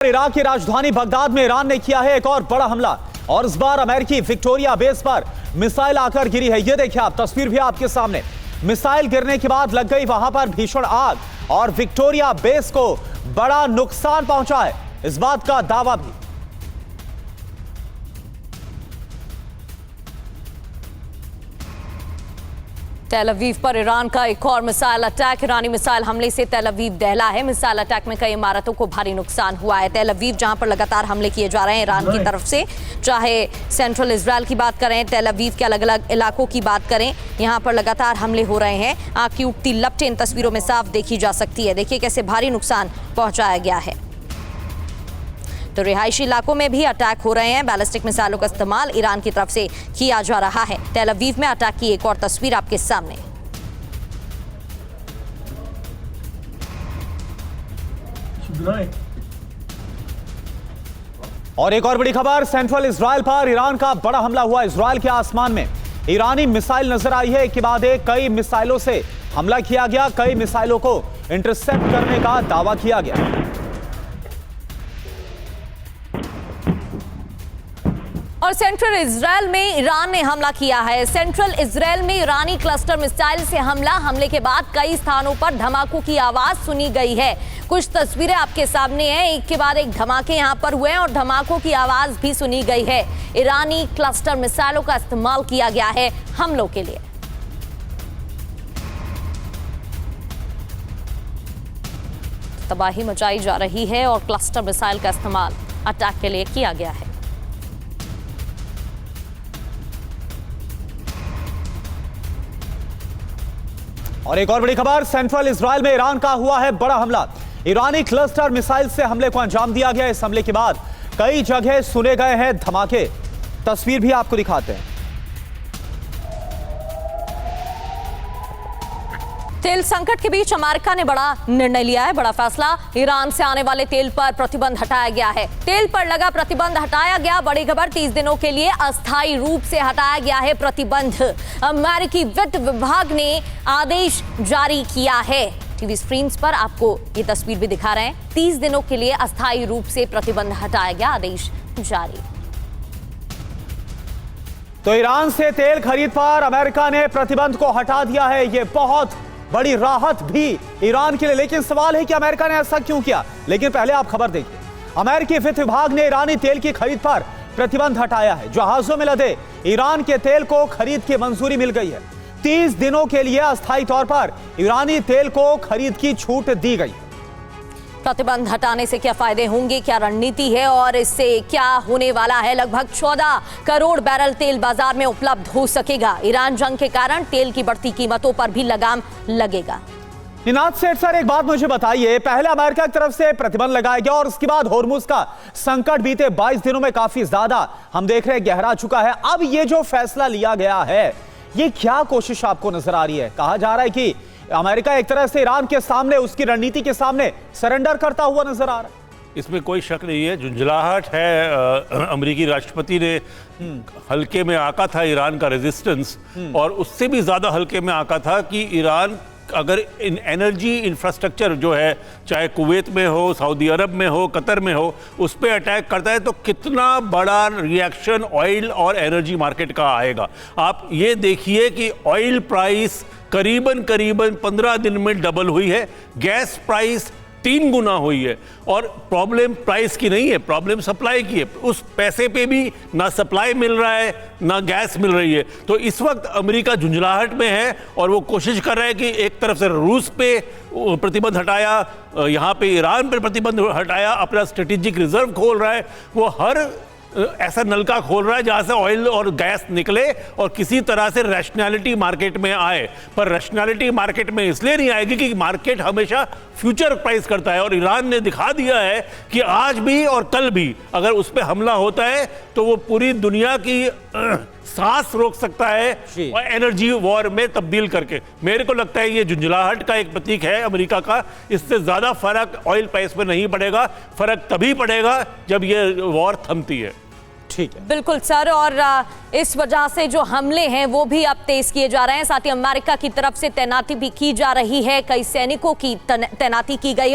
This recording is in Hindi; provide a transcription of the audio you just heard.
इराक की राजधानी बगदाद में ईरान ने किया है एक और बड़ा हमला और इस बार अमेरिकी विक्टोरिया बेस पर मिसाइल आकर गिरी है। ये देखिए आप, तस्वीर भी आपके सामने। मिसाइल गिरने के बाद लग गई वहां पर भीषण आग और विक्टोरिया बेस को बड़ा नुकसान पहुंचा है, इस बात का दावा भी। तेल अवीव पर ईरान का एक और मिसाइल अटैक। ईरानी मिसाइल हमले से तेल अवीव दहला है। मिसाइल अटैक में कई इमारतों को भारी नुकसान हुआ है। तेल अवीव जहां पर लगातार हमले किए जा रहे हैं ईरान की तरफ से, चाहे सेंट्रल इजराइल की बात करें, तेल अवीव के अलग अलग इलाकों की बात करें, यहां पर लगातार हमले हो रहे हैं। आग की उठती लपटें इन तस्वीरों में साफ देखी जा सकती है। देखिए कैसे भारी नुकसान पहुंचाया गया है। तो रिहायशी इलाकों में भी अटैक हो रहे हैं। बैलिस्टिक मिसाइलों का इस्तेमाल ईरान की तरफ से किया जा रहा है। तेल अवीव में अटैक की एक और तस्वीर आपके सामने। और एक और बड़ी खबर, सेंट्रल इजराइल पर ईरान का बड़ा हमला हुआ। इजराइल के आसमान में ईरानी मिसाइल नजर आई है। एक के बाद एक कई मिसाइलों से हमला किया गया, कई मिसाइलों को इंटरसेप्ट करने का दावा किया गया। और सेंट्रल इजराइल में ईरान ने हमला किया है। सेंट्रल इजराइल में ईरानी क्लस्टर मिसाइल से हमले के बाद कई स्थानों पर धमाकों की आवाज सुनी गई है। कुछ तस्वीरें आपके सामने हैं। एक के बाद एक धमाके यहां पर हुए हैं और धमाकों की आवाज भी सुनी गई है। ईरानी क्लस्टर मिसाइलों का इस्तेमाल किया गया है हमलों के लिए। तबाही मचाई जा रही है और क्लस्टर मिसाइल का इस्तेमाल अटैक के लिए किया गया है। और एक और बड़ी खबर, सेंट्रल इजराइल में ईरान का हुआ है बड़ा हमला। ईरानी क्लस्टर मिसाइल से हमले को अंजाम दिया गया। इस हमले के बाद कई जगह सुने गए हैं धमाके। तस्वीर भी आपको दिखाते हैं। तेल संकट के बीच अमेरिका ने बड़ा निर्णय लिया है, बड़ा फैसला। ईरान से आने वाले तेल पर प्रतिबंध हटाया गया है। तेल पर लगा प्रतिबंध हटाया गया। बड़ी खबर, 30 दिनों के लिए अस्थायी रूप से हटाया गया है प्रतिबंध। अमेरिकी वित्त विभाग ने आदेश जारी किया है। टीवी स्क्रीन पर आपको ये तस्वीर भी दिखा रहे हैं। 30 दिनों के लिए अस्थायी रूप से प्रतिबंध हटाया गया, आदेश जारी। तो ईरान से तेल खरीद पर अमेरिका ने प्रतिबंध को हटा दिया है। यह बहुत बड़ी राहत भी ईरान के लिए। लेकिन सवाल है कि अमेरिका ने ऐसा क्यों किया। लेकिन पहले आप खबर देखिए। अमेरिकी वित्त विभाग ने ईरानी तेल की खरीद पर प्रतिबंध हटाया है। जहाजों में लदे ईरान के तेल को खरीद की मंजूरी मिल गई है। 30 दिनों के लिए अस्थायी तौर पर ईरानी तेल को खरीद की छूट दी गई। प्रतिबंध हटाने से क्या फायदे होंगे, क्या रणनीति है और इससे क्या होने वाला है? लगभग 14 करोड़ बैरल तेल बाजार में उपलब्ध हो सकेगा। ईरान जंग के कारण तेल की बढ़ती कीमतों पर भी लगाम लगेगा। निनाद सेठ सर, एक बात मुझे बताइए, पहले अमेरिका की तरफ से प्रतिबंध लगाया गया और उसके बाद होर्मुज का संकट बीते 22 दिनों में काफी ज्यादा हम देख रहे हैं गहरा चुका है। अब ये जो फैसला लिया गया है, ये क्या कोशिश आपको नजर आ रही है? कहा जा रहा है कि अमेरिका एक तरह से ईरान के सामने, उसकी रणनीति के सामने सरेंडर करता हुआ नजर आ रहा है। इसमें कोई शक नहीं है। झुंझलाहट है। अमेरिकी राष्ट्रपति ने हल्के में आका था ईरान का रेजिस्टेंस, और उससे भी ज्यादा हल्के में आका था कि ईरान अगर एनर्जी इंफ्रास्ट्रक्चर जो है, चाहे कुवैत में हो, सऊदी अरब में हो, कतर में हो, उस पर अटैक करता है तो कितना बड़ा रिएक्शन ऑयल और एनर्जी मार्केट का आएगा। आप ये देखिए कि ऑयल प्राइस करीबन 15 दिन में डबल हुई है। गैस प्राइस 3 गुना हुई है। और प्रॉब्लम प्राइस की नहीं है, प्रॉब्लम सप्लाई की है। उस पैसे पे भी ना सप्लाई मिल रहा है, ना गैस मिल रही है। तो इस वक्त अमेरिका झुंझलाहट में है और वो कोशिश कर रहा है कि एक तरफ से रूस पे प्रतिबंध हटाया, यहाँ पे ईरान पे प्रतिबंध हटाया, अपना स्ट्रेटेजिक रिजर्व खोल रहा है। वो हर ऐसा नलका खोल रहा है जहां से ऑयल और गैस निकले और किसी तरह से रैशनैलिटी मार्केट में आए। पर रैशनैलिटी मार्केट में इसलिए नहीं आएगी कि मार्केट हमेशा फ्यूचर प्राइस करता है, और ईरान ने दिखा दिया है कि आज भी और कल भी अगर उस पर हमला होता है तो वो पूरी दुनिया की सांस रोक सकता है और एनर्जी वॉर में तब्दील करके। मेरे को लगता है ये झुंझलाहट का एक प्रतीक है अमेरिका का। इससे ज्यादा फर्क ऑयल प्राइस में नहीं पड़ेगा। फर्क तभी पड़ेगा जब ये वॉर थमती है। ठीक है, बिल्कुल सर। और इस वजह से जो हमले हैं वो भी अब तेज किए जा रहे हैं। साथ ही अमेरिका की तरफ से तैनाती भी की जा रही है, कई सैनिकों की तैनाती की गई है।